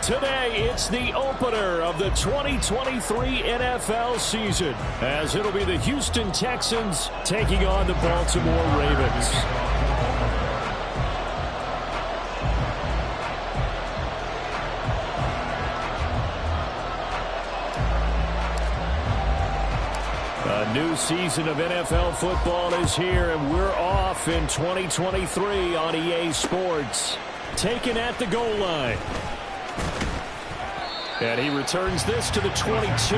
Today, it's the opener of the 2023 NFL season, as it'll be the Houston Texans taking on the Baltimore Ravens. A new season of NFL football is here, and we're off in 2023 on EA Sports. Taken at the goal line. And he returns this to the 22.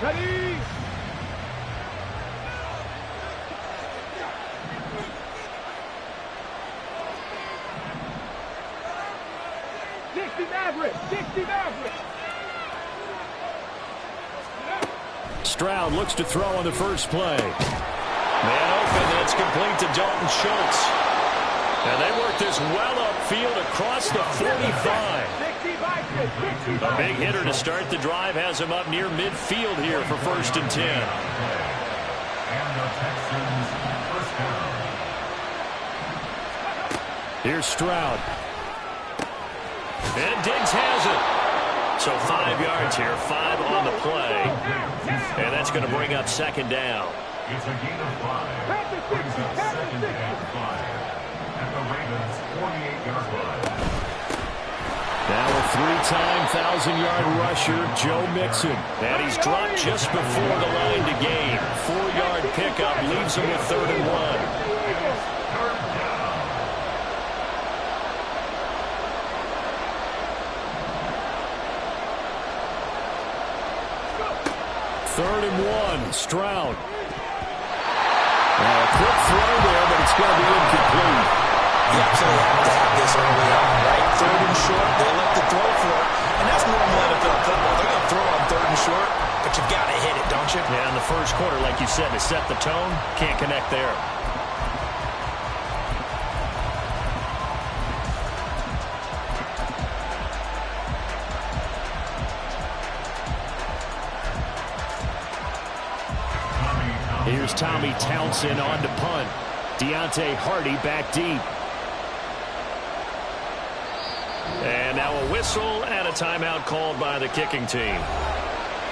Ready? Stroud looks to throw on the first play. Man open, that's complete to Dalton Schultz. And they work this well upfield across the 45. A big hitter to start the drive has him up near midfield here for 1st and 10. Here's Stroud. And Diggs has it. So 5 yards here, 5 on the play. And that's going to bring up 2nd down. It's a gain of 5. Brings up 2nd and 5. At the Ravens' 48-yard line. Now a 3-time 1,000-yard rusher, Joe Mixon. And he's dropped just before the line to gain. 4-yard pickup leaves him with 3rd and 1. 3rd and 1, Stroud. A quick throw there, but it's going to be incomplete. You absolutely have to have this early on, right? 3rd and short, they let the throw for it. And that's normal NFL football. They're going to throw on 3rd and short, but you've got to hit it, don't you? Yeah, in the first quarter, like you said, to set the tone, can't connect there. Here's Tommy Townsend on to punt. Deontay Hardy back deep. And now a whistle and a timeout called by the kicking team.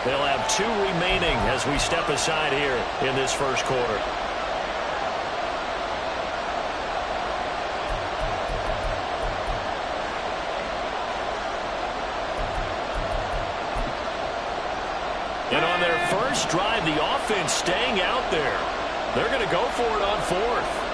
They'll have 2 remaining as we step aside here in this first quarter. And on their first drive, the offense staying out there. They're going to go for it on 4th.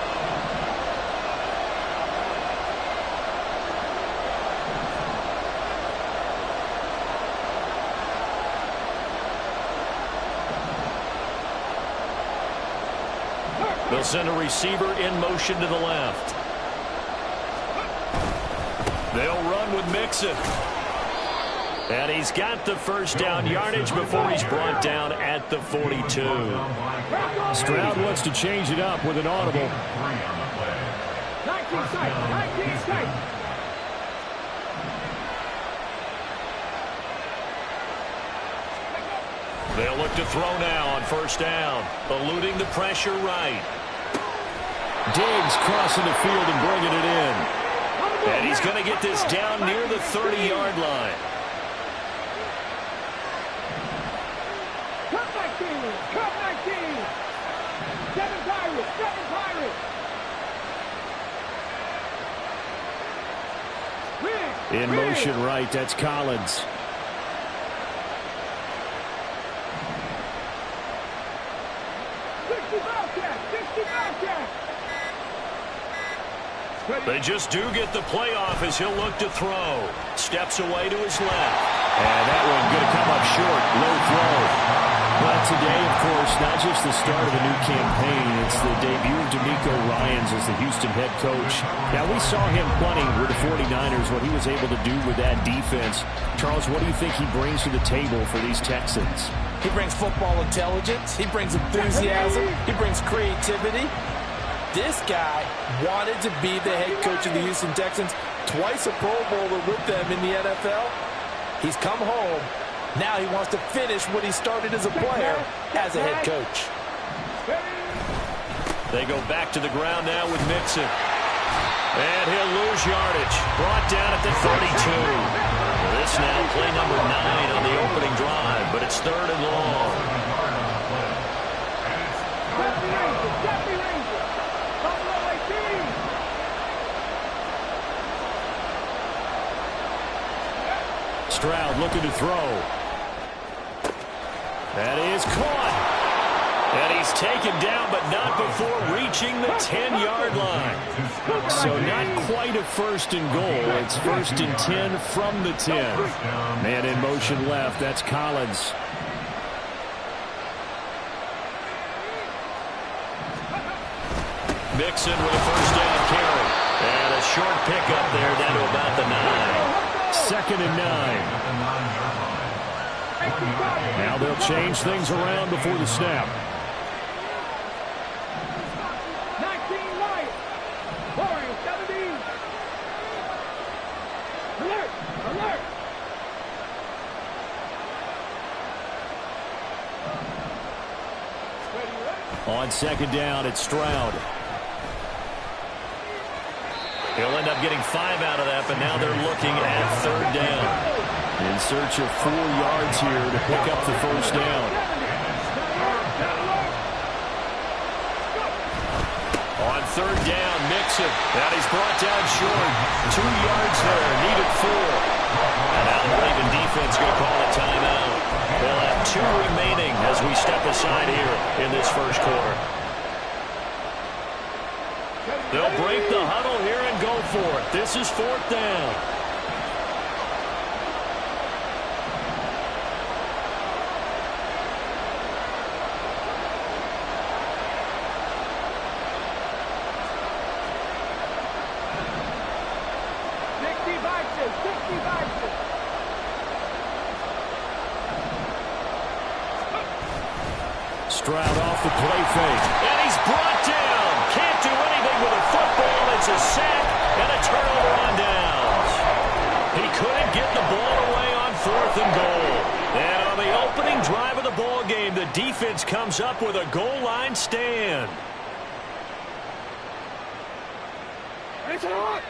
They'll send a receiver in motion to the left. They'll run with Mixon. And he's got the 1st down yardage before he's brought down at the 42. Stroud wants to change it up with an audible. 19 sight. They'll look to throw now on 1st down. Eluding the pressure right. Diggs crossing the field and bringing it in. And he's going to get this down near the 30-yard line. Cut 19. 7 Pirates. In motion right, that's Collins. They just do get the playoff as he'll look to throw. Steps away to his left. And that one going to come up short. Low throw. But today, of course, not just the start of a new campaign. It's the debut of DeMeco Ryans as the Houston head coach. Now, we saw him plenty with the 49ers, what he was able to do with that defense. Charles, what do you think he brings to the table for these Texans? He brings football intelligence. He brings enthusiasm. He brings creativity. This guy wanted to be the head coach of the Houston Texans Twice a Pro Bowler with them in the NFL. He's come home. Now he wants to finish what he started as a player as a head coach. They go back to the ground now with Mixon. And he'll lose yardage. Brought down at the 32. This now play number 9 on the opening drive, but it's 3rd and long. Stroud looking to throw. That is caught. And he's taken down, but not before reaching the 10-yard line. So not quite a 1st and goal. It's 1st and 10 from the 10. Man in motion left. That's Collins. Mixon with a 1st down carry. And a short pickup there down to about the 9. 2nd and 9. Now they'll change things around before the snap. 19 Lions. Warriors 17. Alert! Alert! On 2nd down, it's Stroud. He'll end up getting 5 out of that, but now they're looking at 3rd down. In search of 4 yards here to pick up the 1st down. On 3rd down, Mixon. And he's brought down short. 2 yards there, needed 4. And now the Raven defense going to call a timeout. They'll have 2 remaining as we step aside here in this 1st quarter. They'll break the huddle here and go for it. This is 4th down. Stroud off the play fake. And he's brought down. Can't do anything with a football. It's a sack and a turnover on downs. He couldn't get the ball away on 4th and goal. And on the opening drive of the ball game, the defense comes up with a goal line stand. It's on!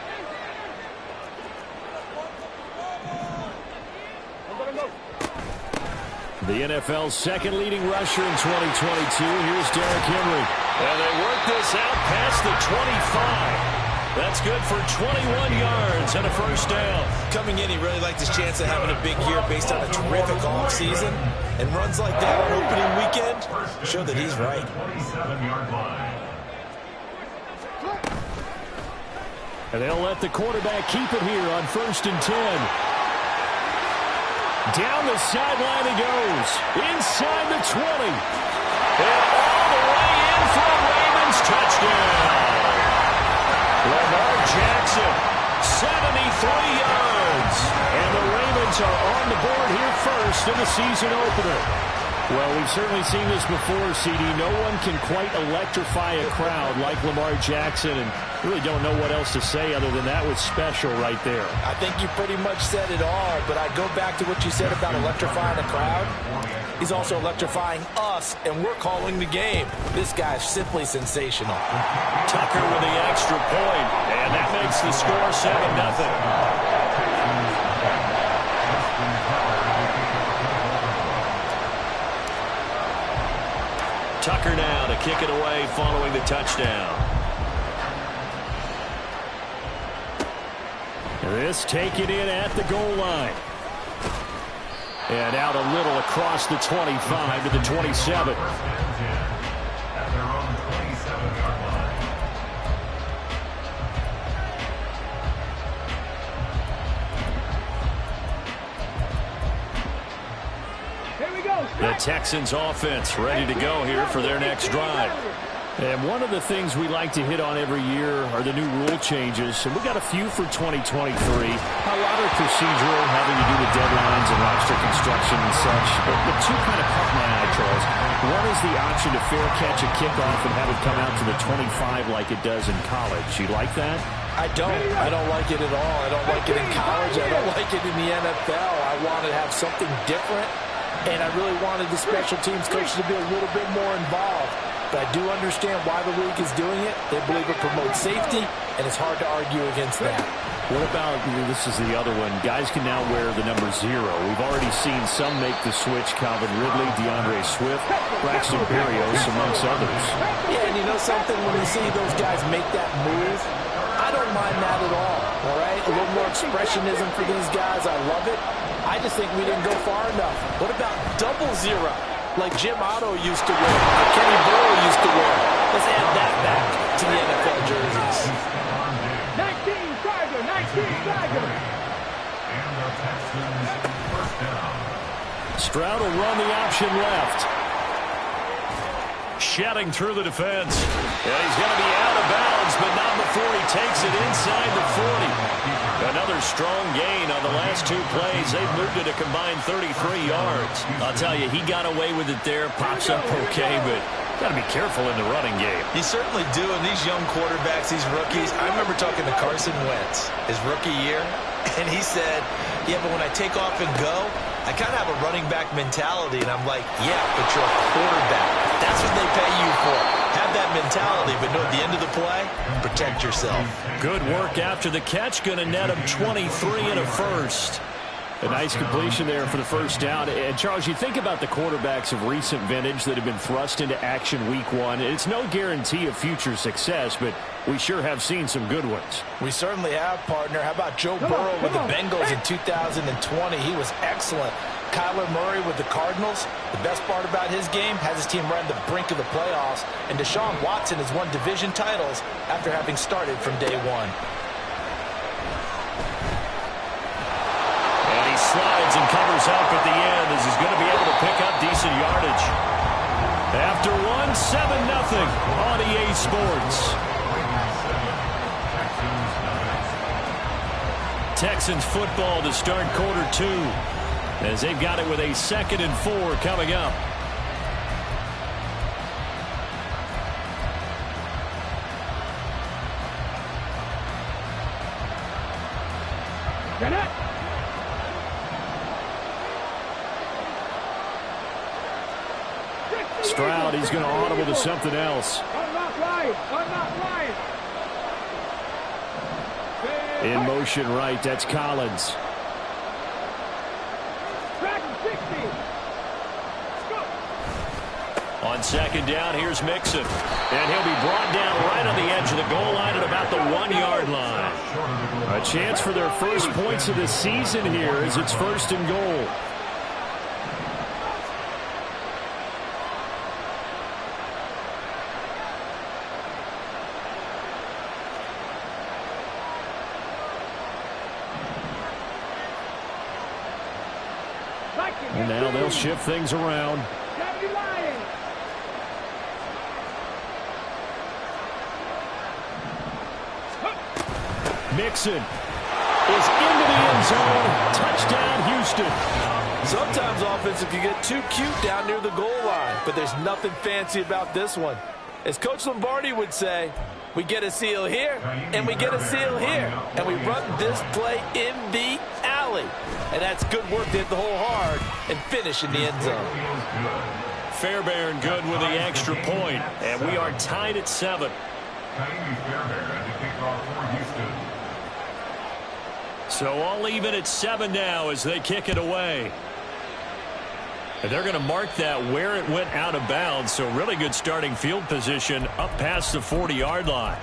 The NFL's 2nd leading rusher in 2022. Here's Derrick Henry. And they work this out past the 25. That's good for 21 yards and a 1st down. Coming in, he really liked his chance of having a big year based on a terrific offseason. And runs like that on opening weekend show that he's right. 27-yard line. And they'll let the quarterback keep it here on 1st and 10. Down the sideline he goes. Inside the 20. And all the way in for a Ravens touchdown. Lamar Jackson, 73 yards. And the Ravens are on the board here first in the season opener. Well, we've certainly seen this before, CD. No one can quite electrify a crowd like Lamar Jackson, and really don't know what else to say other than that was special right there. I think you pretty much said it all, but I go back to what you said about electrifying the crowd. He's also electrifying us, and we're calling the game. This guy's simply sensational. Tucker with the extra point, and that makes the score 7-0. Tucker now to kick it away following the touchdown. This taken in at the goal line. And out a little across the 25 to the 27. At their own 27-yard line. The Texans offense ready to go here for their next drive. And one of the things we like to hit on every year are the new rule changes. And we got a few for 2023. A lot are procedural, having to do with deadlines and roster construction and such. But two kind of caught my eye, Charles. One is the option to fair catch a kickoff and have it come out to the 25 like it does in college. You like that? I don't like it at all. I don't like it in college. I don't like it in the NFL. I want to have something different, and I really wanted the special teams coach to be a little bit more involved. But I do understand why the league is doing it. They believe it promotes safety, and it's hard to argue against that. What about, this is the other one, guys can now wear the number 0. We've already seen some make the switch, Calvin Ridley, DeAndre Swift, Braxton Berrios, amongst others. Yeah, and you know something? When you see those guys make that move, I don't mind that at all right? A little more expressionism for these guys. I love it. I just think we didn't go far enough. What about double 0, like Jim Otto used to wear, or Kenny Burrow used to wear? Let's add that back to the NFL jerseys. 19 Tiger. And the Texans first down. Stroud will run the option left. Shedding through the defense. And he's going to be out of bounds, but not before he takes it inside the 40. Another strong gain on the last 2 plays. They've moved it a combined 33 yards. I'll tell you, he got away with it there. Pops up okay, but got to be careful in the running game. You certainly do. And these young quarterbacks, these rookies, I remember talking to Carson Wentz his rookie year, and he said, yeah, but when I take off and go, I kind of have a running back mentality. And I'm like, yeah, but you're a quarterback. That's what they pay you for. Have that mentality, but know at the end of the play, protect yourself. Good work after the catch. Going to net him 23 and a first. A nice completion there for the first down. And, Charles, you think about the quarterbacks of recent vintage that have been thrust into action week 1. It's no guarantee of future success, but we sure have seen some good ones. We certainly have, partner. How about Joe Burrow with the Bengals in 2020? He was excellent. Kyler Murray with the Cardinals. The best part about his game, has his team right on the brink of the playoffs. And Deshaun Watson has won division titles after having started from day 1. Slides and covers up at the end as he's going to be able to pick up decent yardage. After 1-7-0 on EA Sports. Texans football to start quarter 2 as they've got it with a 2nd and 4 coming up. Stroud, he's going to audible to something else. I'm not right. In motion right, that's Collins. On 2nd down, here's Mixon. And he'll be brought down right on the edge of the goal line at about the 1-yard line. A chance for their first points of the season here as it's 1st and goal. And now they'll shift things around. Mixon is into the end zone. Touchdown, Houston. Sometimes offense, if you get too cute down near the goal line, but there's nothing fancy about this one. As Coach Lombardi would say, we get a seal here, and we get a seal here, and we run this play in the alley. And that's good work to hit the hole hard and finish in the end zone. Fairbairn good with the extra point, and we are tied at 7. So all even at 7 now as they kick it away. And they're going to mark that where it went out of bounds. So really good starting field position up past the 40-yard line.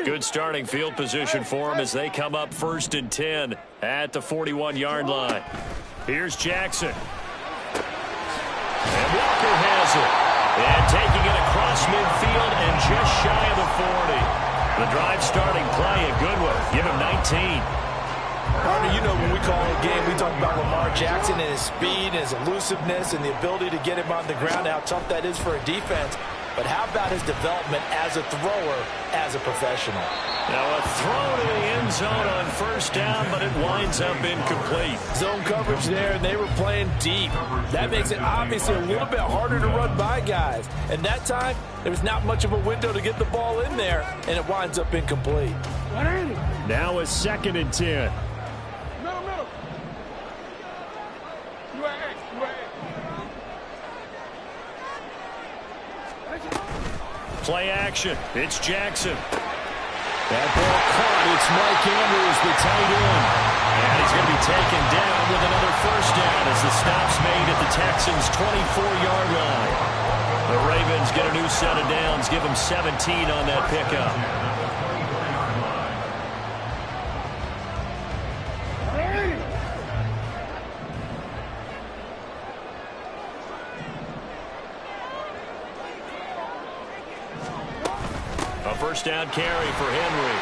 Good starting field position for them as they come up 1st and 10 at the 41-yard line. Here's Jackson. And Walker has it. And taking it across midfield and just shy of the 40. The drive starting play, a good one. Give him 19. mean, you know, when we call a game, we talk about Lamar Jackson and his speed and his elusiveness and the ability to get him on the ground, how tough that is for a defense. But how about his development as a thrower, as a professional? Now a throw to the end zone on first down, but it winds up incomplete. Zone coverage there, and they were playing deep. That makes it obviously a little bit harder to run by guys. And that time, there was not much of a window to get the ball in there, and it winds up incomplete. Now a 2nd and 10. Middle. Play action. It's Jackson. That ball caught. It's Mike Andrews, the tight end. And he's going to be taken down with another first down as the stop's made at the Texans' 24-yard line. The Ravens get a new set of downs, give them 17 on that pickup. First down carry for Henry.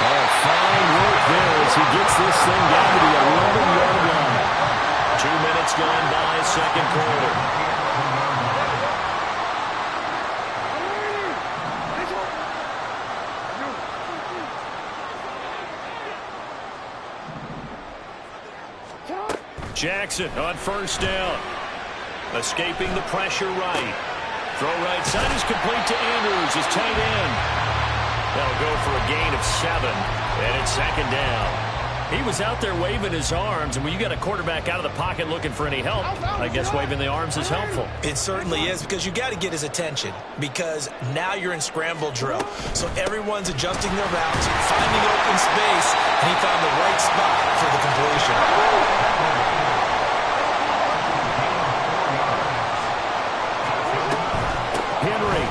Oh, fine work there as he gets this thing down to the 11-yard line. 2 minutes gone by, second quarter. Jackson on first down. Escaping the pressure right. Throw right side is complete to Andrews, his tight end. That'll go for a gain of 7, and it's second down. He was out there waving his arms, and when you got a quarterback out of the pocket looking for any help, I guess waving the arms is helpful. It certainly is, because you got to get his attention, because now you're in scramble drill. So everyone's adjusting their routes, finding open space, and he found the right spot for the completion. Henry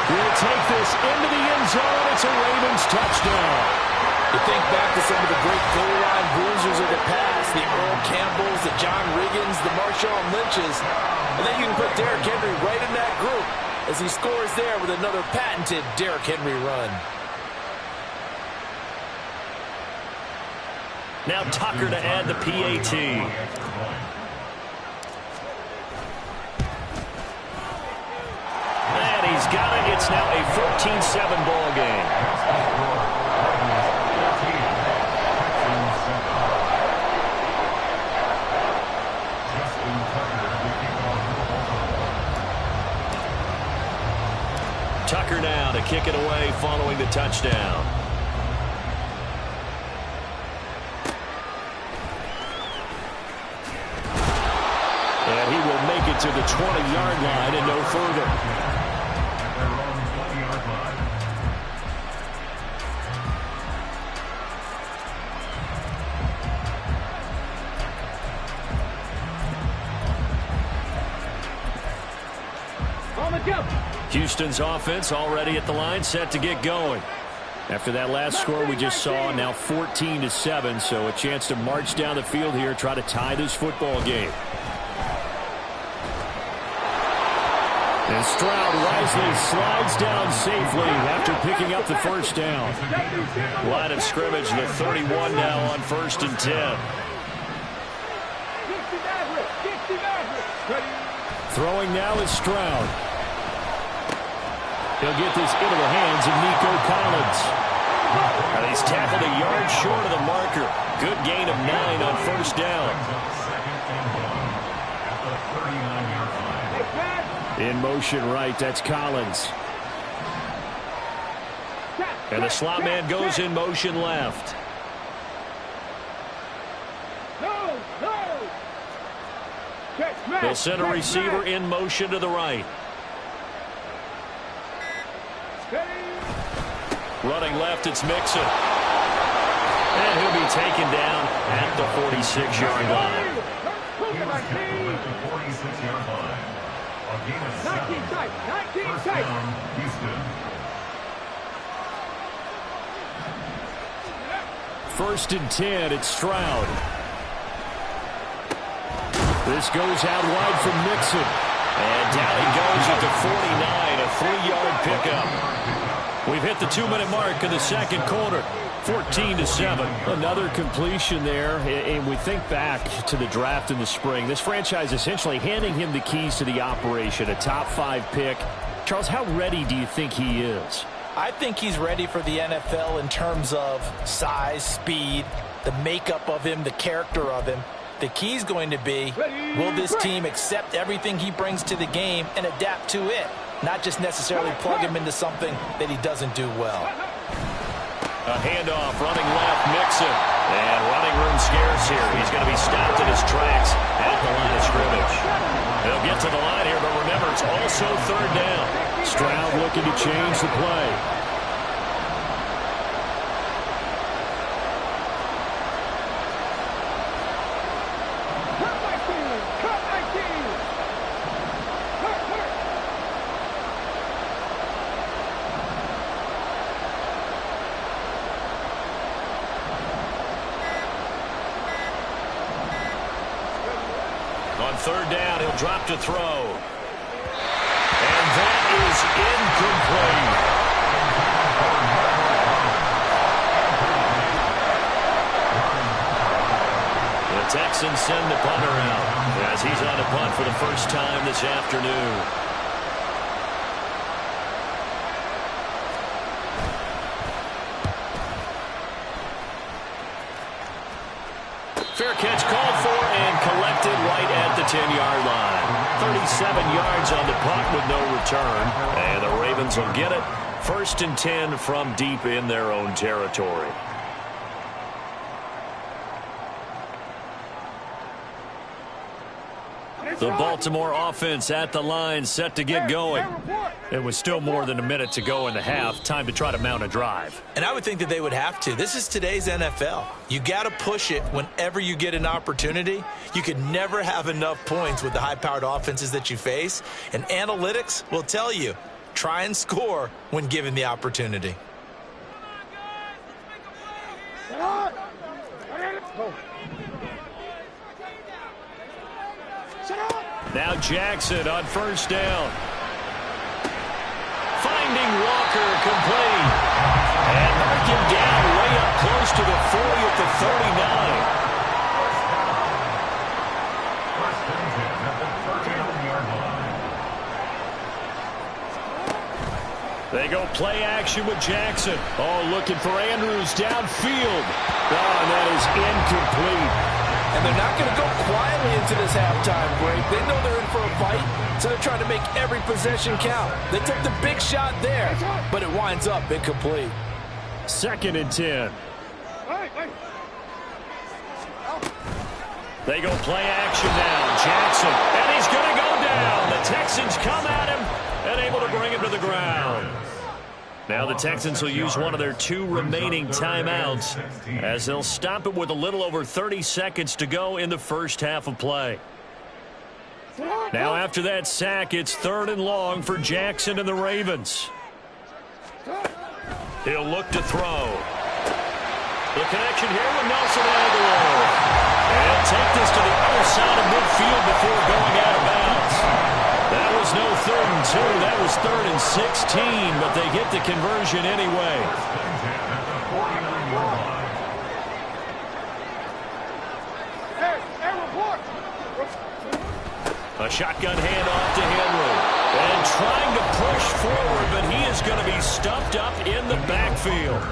will take this into the end zone. It's a Ravens touchdown. You think back to some of the great goal line bruisers of the past, the Earl Campbells, the John Riggins, the Marshawn Lynches, and then you can put Derrick Henry right in that group as he scores there with another patented Derrick Henry run. Now Tucker to add the PAT. And he's got it. It's now a 14-7 ball game. Tucker now to kick it away following the touchdown. And he will make it to the 20-yard line and no further. Houston's offense already at the line, set to get going. After that last score we just saw, now 14-7, so a chance to march down the field here, try to tie this football game. And Stroud wisely slides down safely after picking up the first down. Line of scrimmage, the 31 now on 1st and 10. Throwing now is Stroud. He'll get this into the hands of Nico Collins. And he's tackled a yard short of the marker. Good gain of 9 on first down. In motion right, that's Collins. And the slot man goes in motion left. They'll send a receiver in motion to the right. Running left, it's Mixon. And he'll be taken down at the 46-yard line. 19 tight. First and 10, it's Stroud. This goes out wide from Mixon. And down he goes at the 49, a 3-yard pickup. We we've hit the 2-minute mark of the second quarter. 14-7. Another completion there, and we think back to the draft in the spring. This franchise essentially handing him the keys to the operation, a top-5 pick. Charles, how ready do you think he is? I think he's ready for the NFL in terms of size, speed, the makeup of him, the character of him. The key's going to be, will this team accept everything he brings to the game and adapt to it? Not just necessarily plug him into something that he doesn't do well. A handoff, running left, Mixon. And running room scarce here. He's going to be stopped in his tracks at the line of scrimmage. They'll get to the line here, but remember, it's also third down. Stroud looking to change the play. On third down, he'll drop to throw. And that is incomplete. The Texans send the punter out as he's on a punt for the first time this afternoon. Fair catch called for and collected right at the 10-yard line. 37 yards on the punt with no return. And the Ravens will get it. 1st and 10 from deep in their own territory. The Baltimore offense at the line, set to get going. It was still more than a minute to go in the half. Time to try to mount a drive. And I would think that they would have to. This is today's NFL. You got to push it whenever you get an opportunity. You could never have enough points with the high-powered offenses that you face. And analytics will tell you, try and score when given the opportunity. Now Jackson on first down. Finding Walker complete. And mark him down way up close to the 40 at the 39. They go play action with Jackson. Oh, looking for Andrews downfield. Oh, and that is incomplete. And they're not going to go quietly into this halftime break. They know they're in for a fight, so they're trying to make every possession count. They took the big shot there, but it winds up incomplete. 2nd and 10. They go play action now. Jackson, and he's going to go down. The Texans come at him and able to bring him to the ground. Now the Texans will use one of their 2 remaining timeouts as they'll stop it with a little over 30 seconds to go in the first half of play. Now after that sack, it's 3rd and long for Jackson and the Ravens. He'll look to throw. The connection here with Nelson Aguilar. And take this to the other side of midfield before going out of bounds. That was no 3rd and 2. That was 3rd and 16, but they get the conversion anyway. A shotgun handoff to Henry. And trying to push forward, but he is going to be stuffed up in the backfield.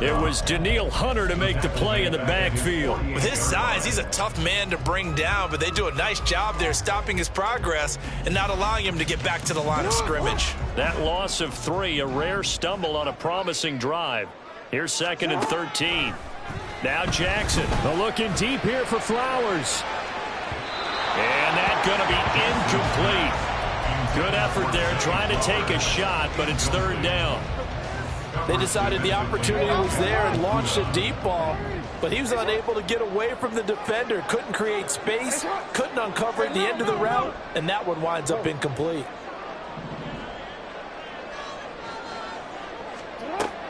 It was Danielle Hunter to make the play in the backfield. With his size, he's a tough man to bring down, but they do a nice job there stopping his progress and not allowing him to get back to the line of scrimmage. That loss of 3, a rare stumble on a promising drive. Here's 2nd and 13. Now Jackson. Looking deep here for Flowers. And that's going to be incomplete. Good effort there, trying to take a shot, but it's 3rd down. They decided the opportunity was there and launched a deep ball, but he was unable to get away from the defender, couldn't create space, couldn't uncover at the end of the route, and that one winds up incomplete.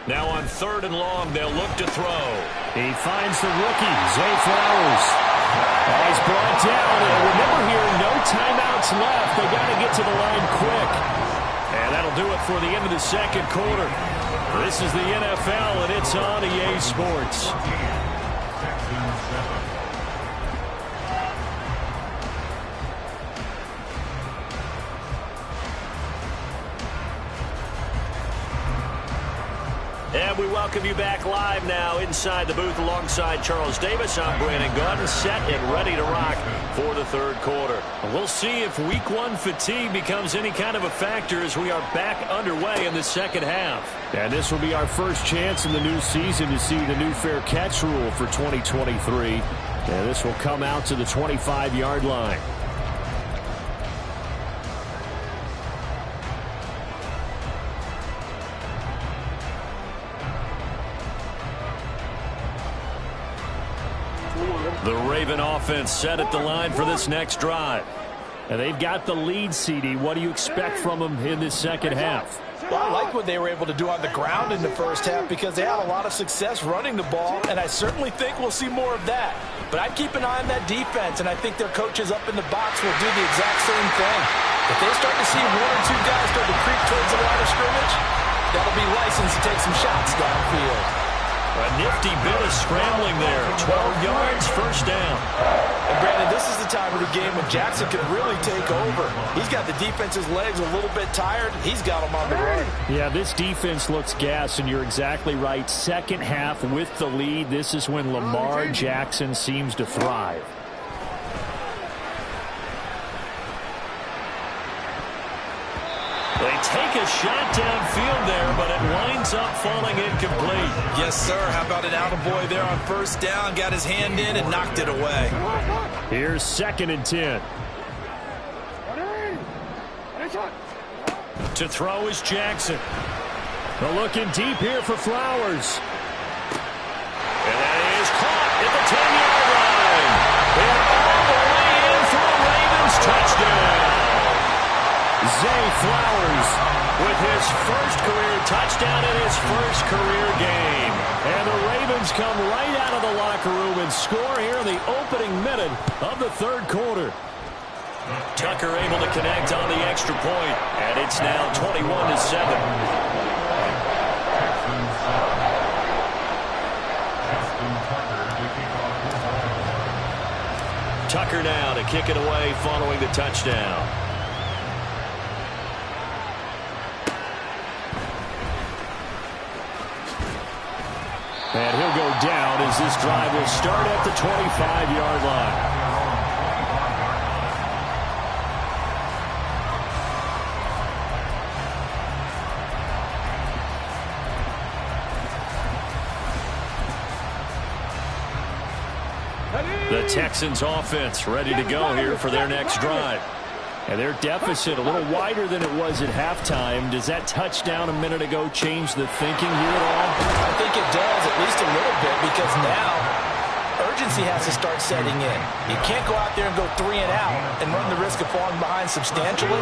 Now on 3rd and long, they'll look to throw. He finds the rookie, Zay Flowers. He's brought down, and remember here, no timeouts left. They got to get to the line quick. And that'll do it for the end of the second quarter. This is the NFL, and it's on EA Sports. And we welcome you back live now inside the booth alongside Charles Davis. I'm Brandon Gaudin, set and ready to rock for the third quarter. We'll see if week one fatigue becomes any kind of a factor as we are back underway in the second half. And this will be our first chance in the new season to see the new fair catch rule for 2023. And this will come out to the 25-yard line. The Raven offense set at the line for this next drive. And they've got the lead, CD. What do you expect from them in this second half? Well, I like what they were able to do on the ground in the first half because they had a lot of success running the ball, and I certainly think we'll see more of that. But I'd keep an eye on that defense, and I think their coaches up in the box will do the exact same thing. If they start to see one or two guys start to creep towards the line of scrimmage, that'll be license to take some shots downfield. A nifty bit of scrambling there. 12 yards, first down. And Brandon, this is the time of the game when Jackson could really take over. He's got the defense's legs a little bit tired. He's got them on the run. Yeah, this defense looks gassed, and you're exactly right. Second half with the lead, this is when Lamar Jackson seems to thrive. They take a shot downfield there, but it winds up falling incomplete. Yes, sir. How about an attaboy there on first down? Got his hand in and knocked it away. Here's 2nd and 10. To throw is Jackson. They're looking deep here for Flowers. And that is caught at the 10-yard line. And all the way in for a Ravens touchdown. Zay Flowers with his first career touchdown in his first career game. And the Ravens come right out of the locker room and score here in the opening minute of the third quarter. Tucker able to connect on the extra point, and it's now 21-7. Tucker now to kick it away following the touchdown. And he'll go down as this drive will start at the 25-yard line. The Texans offense ready to go here for their next drive. And their deficit a little wider than it was at halftime. Does that touchdown a minute ago change the thinking here at all? I think it does, at least a little bit, because now urgency has to start setting in. You can't go out there and go 3 and out and run the risk of falling behind substantially,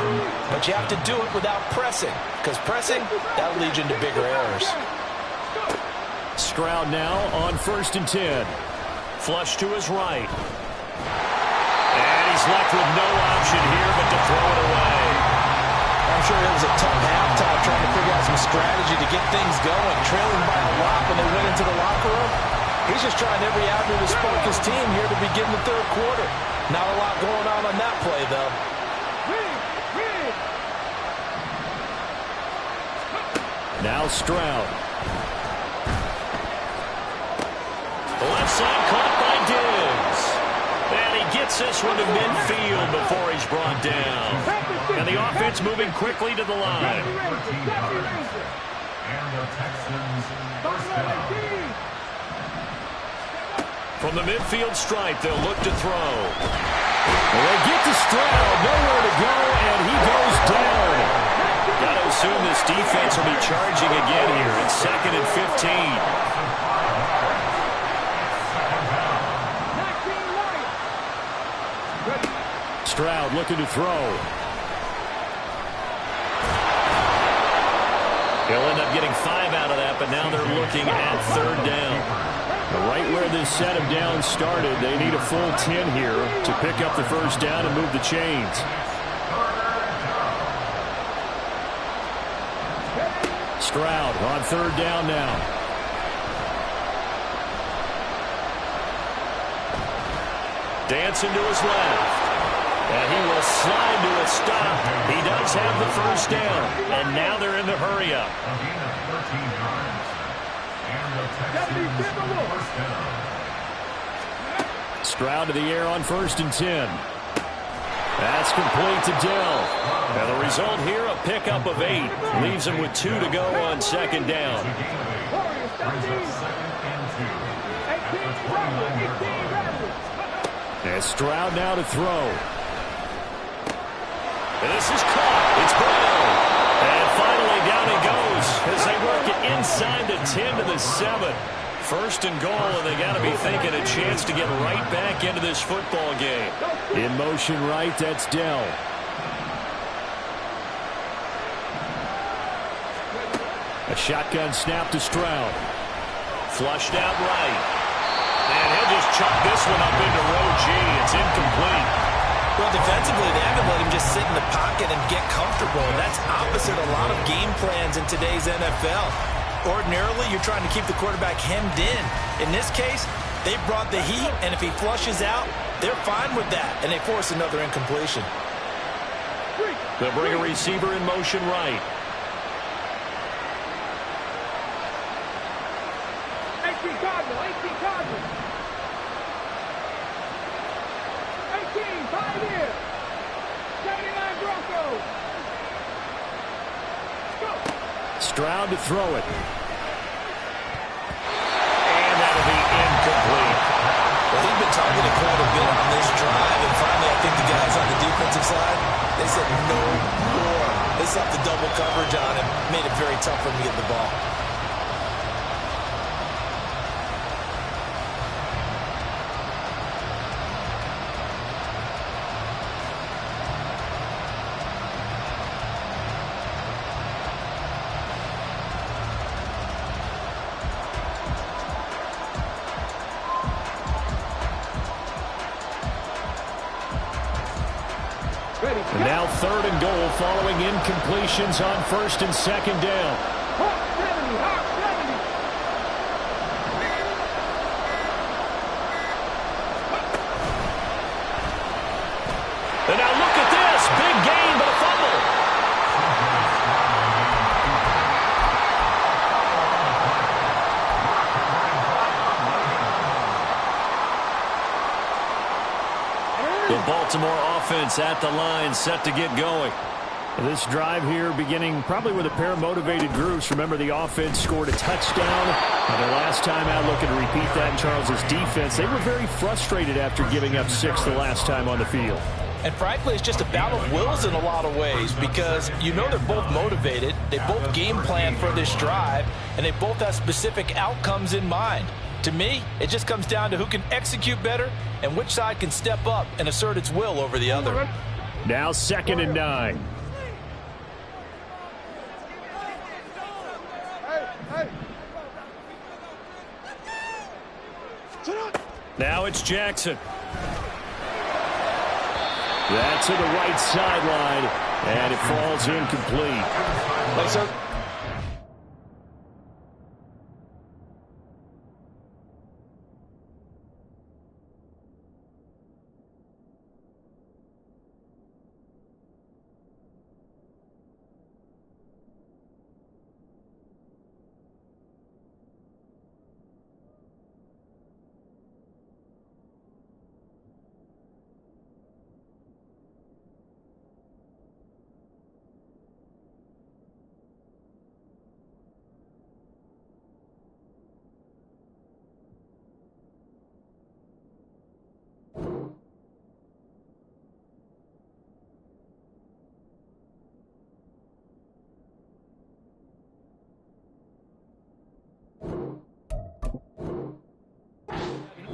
but you have to do it without pressing, because pressing, that'll lead you into bigger errors. Stroud now on 1st and 10. Flush to his right. And he's left with no option here but to throw it away. I'm sure it was a tough halftime trying to figure out some strategy to get things going, trailing by a lot when they went into the locker room. He's just trying every avenue to spark his team here to begin the third quarter. Not a lot going on that play, though. Now Stroud. The left side caught by Diggs. And he gets this one to midfield before he's brought down. And the offense moving quickly to the line. And the Texans first down. From the midfield stripe, they'll look to throw. Well, they get to Stroud, nowhere to go, and he goes down. Got to assume this defense will be charging again here. It's 2nd and 15. Stroud looking to throw. He'll end up getting 5 out of that, but now they're looking at 3rd down. Right where this set of downs started, they need a full 10 here to pick up the first down and move the chains. Stroud on third down now. Dancing to his left. And he will slide to a stop. He does have the first down. And now they're in the hurry up. Stroud to the air on 1st and 10. That's complete to Dell. Now the result here, a pickup of 8. Leaves him with 2 to go on 2nd down. And Stroud now to throw. And this is caught. It's Brown. And finally down he goes as they work it inside the 10 to the 7. 1st and goal, and they got to be thinking a chance to get right back into this football game. In motion right, that's Dell. A shotgun snap to Stroud. Flushed out right. And he'll just chuck this one up into row G. It's incomplete. Well, defensively, they haven't let him just sit in the pocket and get comfortable. That's opposite a lot of game plans in today's NFL. Ordinarily, you're trying to keep the quarterback hemmed in. In this case, they brought the heat, and if he flushes out, they're fine with that, and they force another incompletion. They'll bring a receiver in motion right. 18 Cardinal, 18 Cardinal. 18, 5 in. 79 Broncos. Go. Stroud to throw it. And that'll be incomplete. Well, he's been targeted quite a bit on this drive, and finally I think the guys on the defensive side, they said no more. They stopped the double coverage on him, made it very tough for him to get the ball. And now 3rd and goal following incompletions on 1st and 2nd down. Hawk 70, Hawk 70. And now look at this. Big gain, but a fumble. The Baltimore offense at the line, set to get going. This drive here beginning probably with a pair of motivated groups. Remember, the offense scored a touchdown. And the last time out, looking to repeat that in Charles's defense. They were very frustrated after giving up 6 the last time on the field. And frankly, it's just a battle of wills in a lot of ways because you know they're both motivated. They both game plan for this drive, and they both have specific outcomes in mind. To me, it just comes down to who can execute better and which side can step up and assert its will over the other. Now 2nd and 9. Now it's Jackson. That's to the right sideline, and it falls incomplete. Thanks, sir.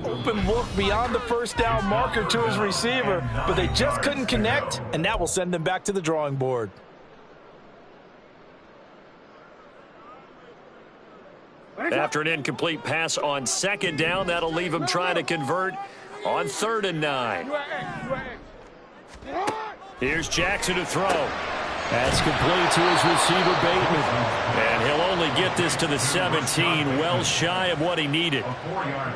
Open look beyond the first down marker to his receiver, but they just couldn't connect, and that will send them back to the drawing board. After an incomplete pass on 2nd down, that'll leave him trying to convert on 3rd and 9. Here's Jackson to throw. That's complete to his receiver, Bateman. And he'll only get this to the 17, well shy of what he needed.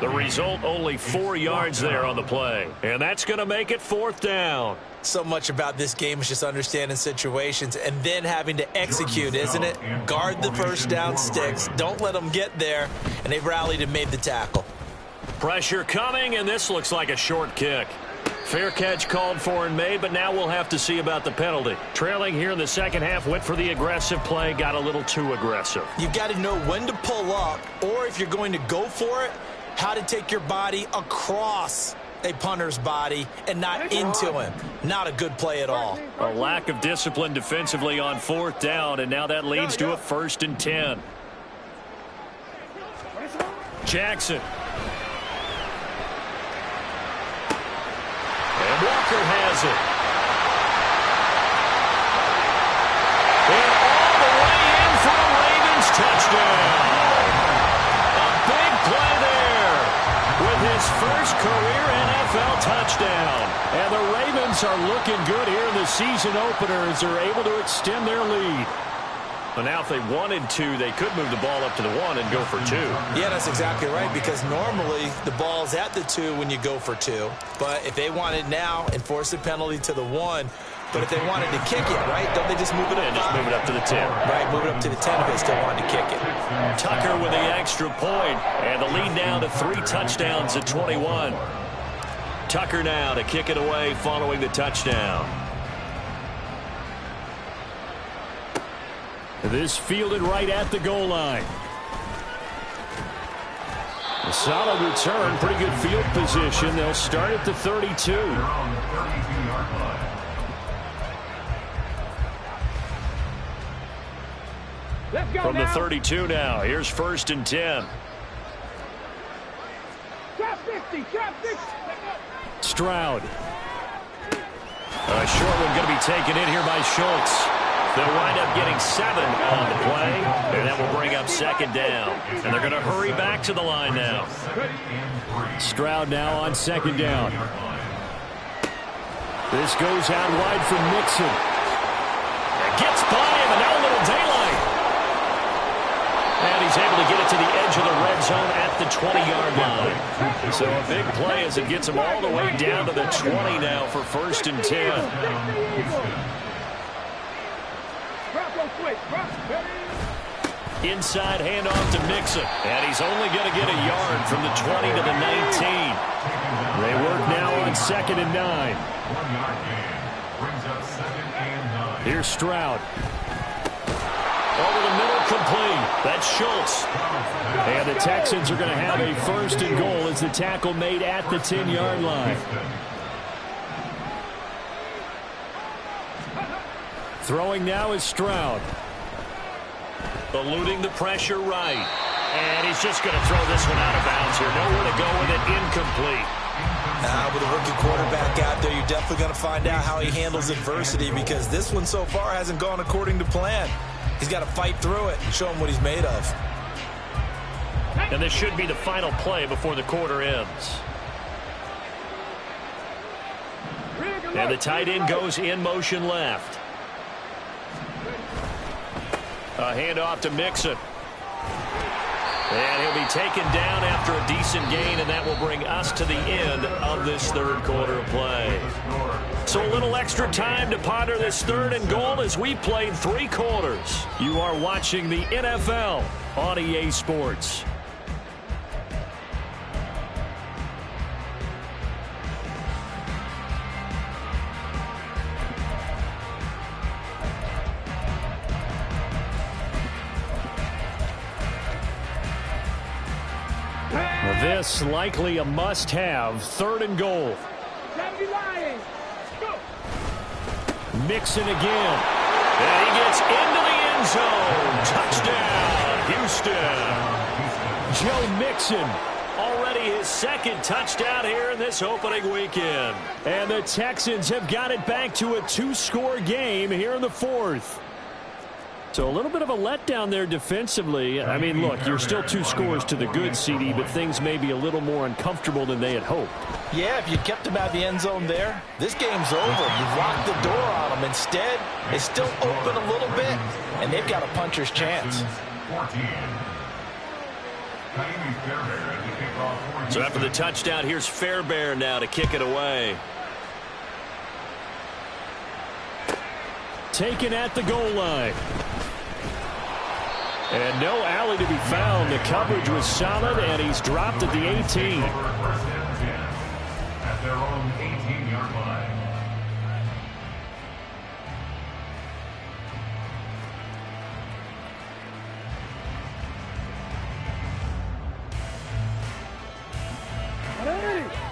The result, only 4 yards there on the play. And that's going to make it 4th down. So much about this game is just understanding situations and then having to execute, isn't it? Guard the first down sticks. Don't let them get there. And they rallied and made the tackle. Pressure coming, and this looks like a short kick. Fair catch called for and made, but now we'll have to see about the penalty. Trailing here in the second half, went for the aggressive play, got a little too aggressive. You've got to know when to pull up, or if you're going to go for it, how to take your body across a punter's body and not into him. Not a good play at all. A lack of discipline defensively on 4th down, and now that leads to a 1st and 10. Jackson. And Walker has it. And all the way in for a Ravens touchdown. A big play there with his first career NFL touchdown. And the Ravens are looking good here in the season opener as they're able to extend their lead. But now if they wanted to, they could move the ball up to the 1 and go for 2. Yeah, that's exactly right, because normally the ball's at the 2 when you go for 2. But if they want it now, enforce the penalty to the 1. But if they wanted to kick it, right, don't they just move it up? And just move it up to the 10. Right, move it up to the 10 if they still wanted to kick it. Tucker with the extra point, and the lead now to 3 touchdowns at 21. Tucker now to kick it away following the touchdown. This fielded right at the goal line. A solid return, pretty good field position. They'll start at the 32. Let's go From now. the 32 now, here's 1st and 10. Trap 50, trap 60. Stroud. A short one going to be taken in here by Schultz. They'll wind up getting 7 on the play, and that will bring up 2nd down. And they're going to hurry back to the line now. Stroud now on 2nd down. This goes out wide for Mixon. It gets by him, and now a little daylight. And he's able to get it to the edge of the red zone at the 20-yard line. So a big play as it gets him all the way down to the 20 now for 1st and 10. Inside handoff to Mixon. And he's only going to get a yard from the 20 to the 19. They work now on 2nd and 9. 1-yard gain. Brings up 2nd and 9. Here's Stroud. Over the middle, complete. That's Schultz. And the Texans are going to have a 1st and goal as the tackle made at the 10-yard line. Throwing now is Stroud. Eluding the pressure right. And he's just going to throw this one out of bounds here. Nowhere to go with it. Incomplete. With a rookie quarterback out there, you're definitely going to find out how he handles adversity, because this one so far hasn't gone according to plan. He's got to fight through it and show him what he's made of. And this should be the final play before the quarter ends. And the tight end goes in motion left. A handoff to Mixon. And he'll be taken down after a decent gain, and that will bring us to the end of this 3rd quarter of play. So a little extra time to ponder this 3rd and goal as we played 3 quarters. You are watching the NFL on EA Sports. This likely a must-have 3rd and goal. Mixon again. And he gets into the end zone. Touchdown, Houston. Joe Mixon, already his 2nd touchdown here in this opening weekend. And the Texans have got it back to a 2-score game here in the 4th. So a little bit of a letdown there defensively. I mean, look, you're still 2 scores to the good, CD, but things may be a little more uncomfortable than they had hoped. Yeah, if you kept him out of the end zone there, this game's over. You've locked the door on them. Instead, it's still open a little bit, and they've got a puncher's chance. 14. So after the touchdown, here's Fairbairn now to kick it away. Taken at the goal line. And no alley to be found. The coverage was solid, and he's dropped at the 18. First and 10 at their own 18-yard line.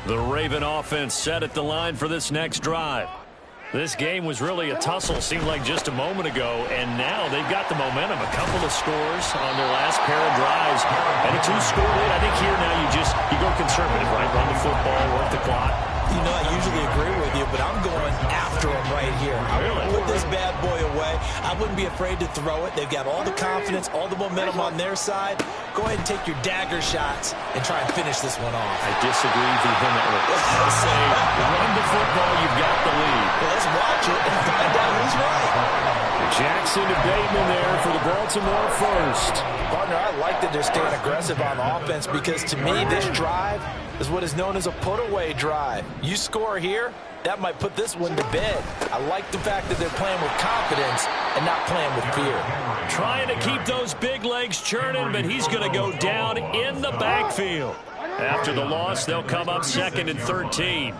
The Raven offense set at the line for this next drive. This game was really a tussle, seemed like just a moment ago, and now they've got the momentum. A couple of scores on their last pair of drives, and a 2-score lead. I think here now you go conservative, right? Run the football, work the clock. You know, I usually agree with you, but I'm going after him right here. I wouldn't put this bad boy away. I wouldn't be afraid to throw it. They've got all the confidence, all the momentum on their side. Go ahead and take your dagger shots and try and finish this one off. I disagree vehemently. I say, run the football, you've got the lead. Well, let's watch it and find out who's right. Jackson to Bateman there for the Baltimore first. Partner, I like that they're staying aggressive on offense because, to me, this drive is what is known as a put-away drive. You score here, that might put this one to bed. I like the fact that they're playing with confidence and not playing with fear. Trying to keep those big legs churning, but he's going to go down in the backfield. After the loss, they'll come up 2nd and 13.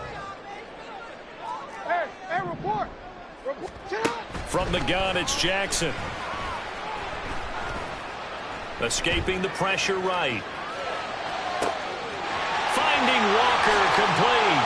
Hey, report. From the gun, it's Jackson. Escaping the pressure right. Finding Walker complete.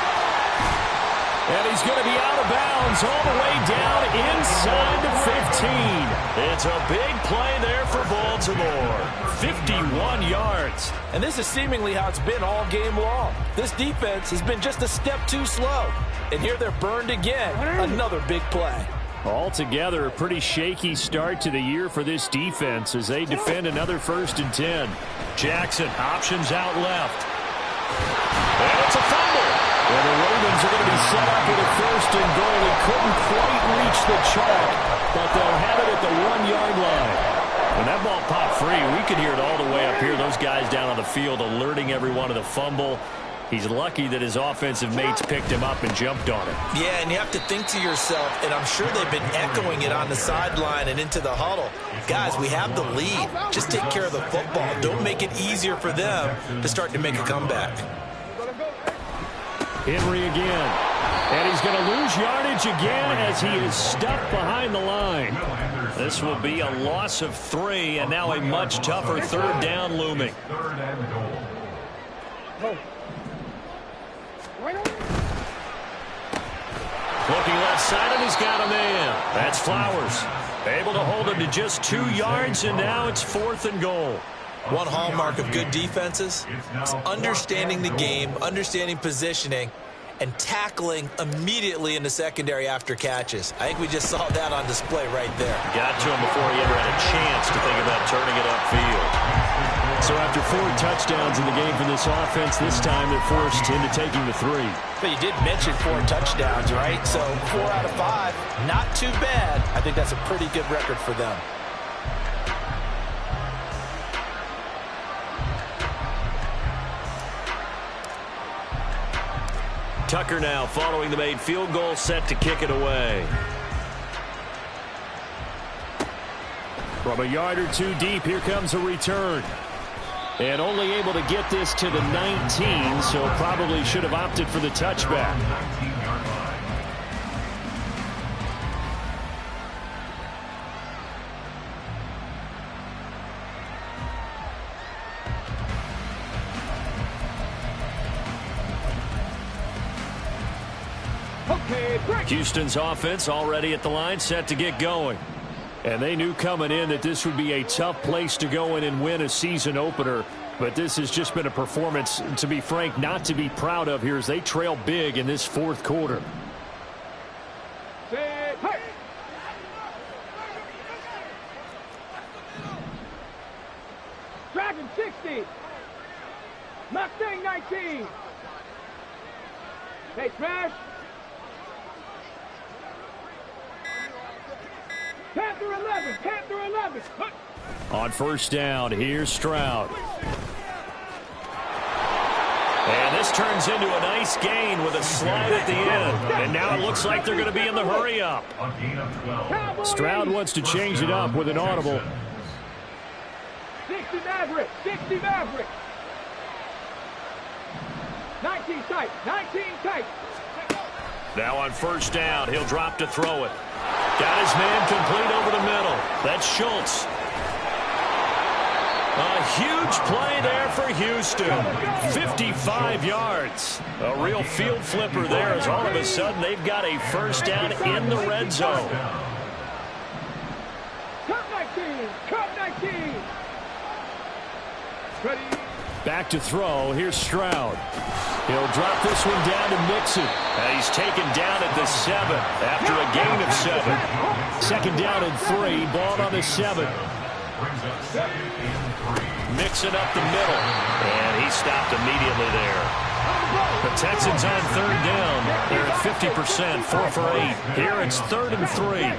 And he's going to be out of bounds all the way down inside the 15. It's a big play there for Baltimore. 51 yards. And this is seemingly how it's been all game long. This defense has been just a step too slow. And here they're burned again. Another big play. Altogether, a pretty shaky start to the year for this defense as they defend another 1st and 10. Jackson, options out left. And it's a fumble. And the Ravens are going to be set up with a 1st and goal. He couldn't quite reach the chalk, but they'll have it at the 1-yard line. When that ball popped free, we could hear it all the way up here. Those guys down on the field alerting everyone of the fumble. He's lucky that his offensive mates picked him up and jumped on it. Yeah, and you have to think to yourself, and I'm sure they've been echoing it on the sideline and into the huddle. Guys, we have the lead. Just take care of the football. Don't make it easier for them to start to make a comeback. Henry again. And he's going to lose yardage again as he is stuck behind the line. This will be a loss of 3, and now a much tougher 3rd down looming. 3rd and goal. Looking left side, and he's got a man. That's Flowers. Able to hold him to just 2 yards, and now it's 4th and goal. One hallmark of good defenses is understanding the game, understanding positioning, and tackling immediately in the secondary after catches. I think we just saw that on display right there. Got to him before he ever had a chance to think about turning it upfield. So after 4 touchdowns in the game for this offense, this time they're forced into taking the 3. But you did mention 4 touchdowns, right? So 4 out of 5, not too bad. I think that's a pretty good record for them. Tucker now following the made field goal, set to kick it away. From a yard or 2 deep, here comes a return. And only able to get this to the 19, so probably should have opted for the touchback. 19-yard line. Okay, break. Houston's offense already at the line, set to get going. And they knew coming in that this would be a tough place to go in and win a season opener. But this has just been a performance, to be frank, not to be proud of here as they trail big in this 4th quarter. Say, hey. Dragon 60. Mustang 19. Hey, Trash. Panther 11. Panther 11. On first down, here's Stroud. And this turns into a nice gain with a slide at the end. And now it looks like they're going to be in the hurry-up. Stroud wants to change it up with an audible. 60 Maverick. 60 Maverick. 19 tight. 19 tight. Now on first down, he'll drop to throw it. Got his man complete over the middle. That's Schultz. A huge play there for Houston. 55 yards. A real field flipper there as all of a sudden they've got a first down in the red zone. Cut 19. Cut 19. Ready. Back to throw. Here's Stroud. He'll drop this one down to Mixon. And he's taken down at the 7 after a gain of 7. Second down and 3. Ball on the 7. Mixon up the middle. And he stopped immediately there. The Texans on third down. They're at 50%, 4 for 8. Here it's 3rd and 3.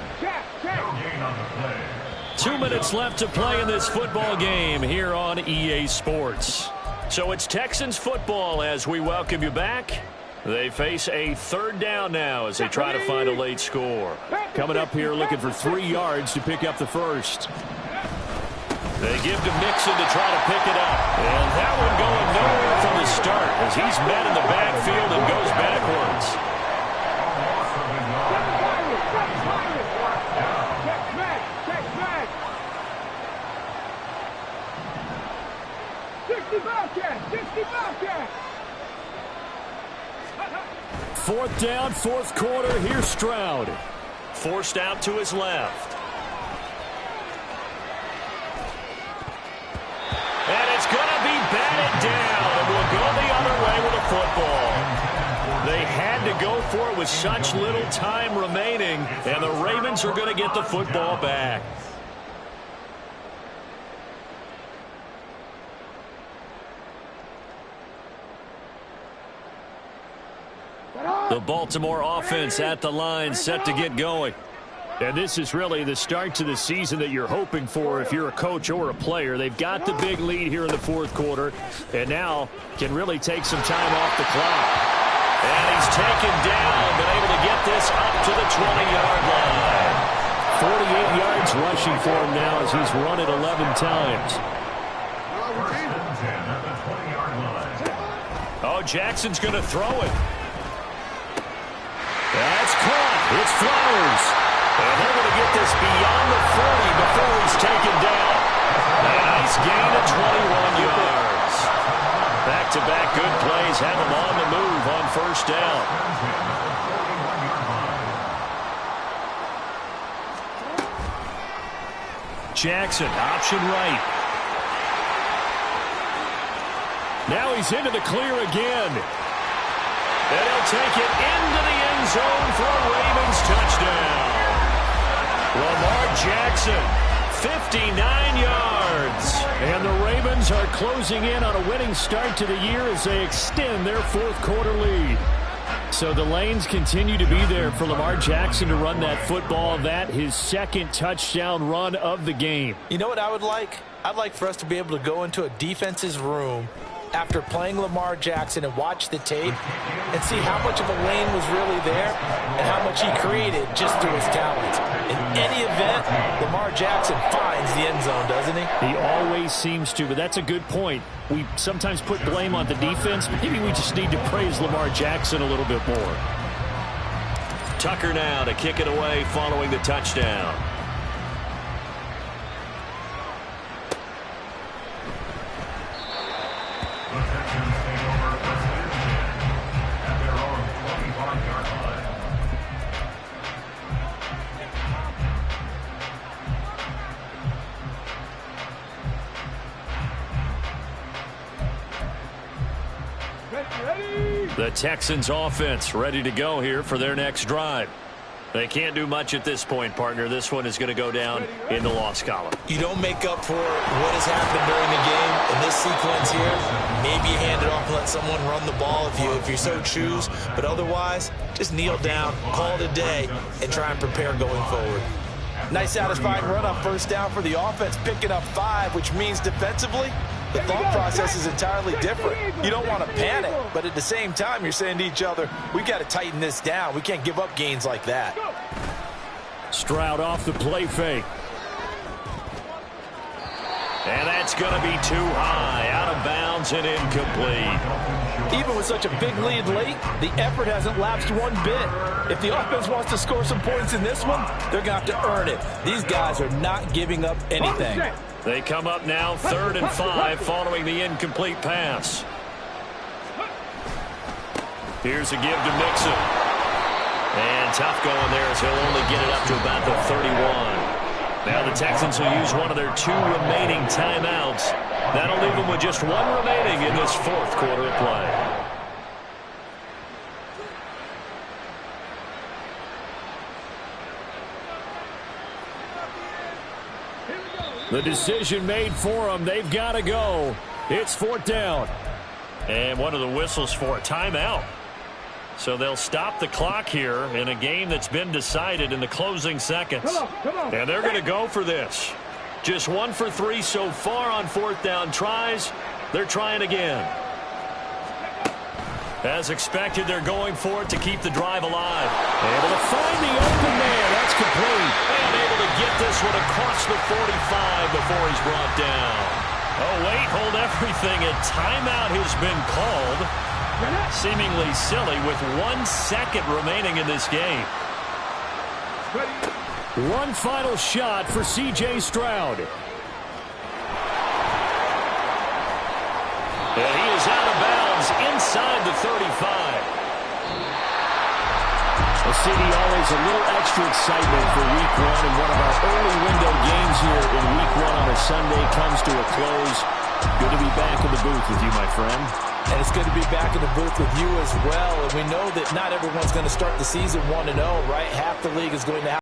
2 minutes left to play in this football game here on EA Sports. So it's Texans football as we welcome you back. They face a third down now as they try to find a late score. Coming up here looking for 3 yards to pick up the first. They give to Mixon to try to pick it up. And that one going nowhere from the start as he's met in the backfield and goes backwards. Fourth down, fourth quarter. Here's Stroud. Forced out to his left. And it's going to be batted down. And we'll go the other way with a football. They had to go for it with such little time remaining. And the Ravens are going to get the football back. The Baltimore offense at the line, set to get going. And this is really the start to the season that you're hoping for if you're a coach or a player. They've got the big lead here in the fourth quarter, and now can really take some time off the clock. And he's taken down, been able to get this up to the 20-yard line. 48 yards rushing for him now as he's run it 11 times. Oh, Jackson's going to throw it. That's caught. It's Flowers. And they're going to get this beyond the 40 before he's taken down. A nice gain of 21 yards. Back-to-back good plays have him on the move on first down. Jackson, option right. Now he's into the clear again. And he'll take it into the end zone for a Ravens touchdown. Lamar Jackson, 59 yards. And the Ravens are closing in on a winning start to the year as they extend their fourth quarter lead. So the lanes continue to be there for Lamar Jackson to run that football. That his second touchdown run of the game. You know what I would like? I'd like for us to be able to go into a defense's room after playing Lamar Jackson and watch the tape and see how much of a lane was really there and how much he created just through his talent. In any event, Lamar Jackson finds the end zone, doesn't he? He always seems to, but that's a good point. We sometimes put blame on the defense. Maybe we just need to praise Lamar Jackson a little bit more. Tucker now to kick it away following the touchdown. The Texans offense ready to go here for their next drive. They can't do much at this point, partner. This one is going to go down in the loss column. You don't make up for what has happened during the game in this sequence here. Maybe you hand it off and let someone run the ball if you so choose. But otherwise, just kneel down, call it a day, and try and prepare going forward. Nice satisfying run on first down for the offense, picking up 5, which means defensively, the thought process is entirely different. You don't want to panic, but at the same time, you're saying to each other, we've got to tighten this down. We can't give up gains like that. Stroud off the play fake. And that's going to be too high, out of bounds and incomplete. Even with such a big lead late, the effort hasn't lapsed one bit. If the offense wants to score some points in this one, they're going to have to earn it. These guys are not giving up anything. They come up now 3rd and 5 following the incomplete pass. Here's a give to Mixon. And tough going there as he'll only get it up to about the 31. Now the Texans will use one of their 2 remaining timeouts. That'll leave them with just 1 remaining in this 4th quarter of play. The decision made for them. They've got to go. It's 4th down. And one of the whistles for a timeout. So they'll stop the clock here in a game that's been decided in the closing seconds. Come on. And they're going to go for this. Just 1 for 3 so far on 4th down tries. They're trying again. As expected, they're going for it to keep the drive alive. Able to find the open man. That's complete. And able to get this one across the 45 before he's brought down. Oh, wait, hold everything. A timeout has been called. Seemingly silly with 1 second remaining in this game. One final shot for C.J. Stroud. And he is out of bounds inside the 35. Well, CD, always a little extra excitement for Week 1, and one of our early window games here in Week 1 on a Sunday comes to a close. Good to be back in the booth with you, my friend. And it's good to be back in the booth with you as well. And we know that not everyone's going to start the season 1-0, right? Half the league is going to have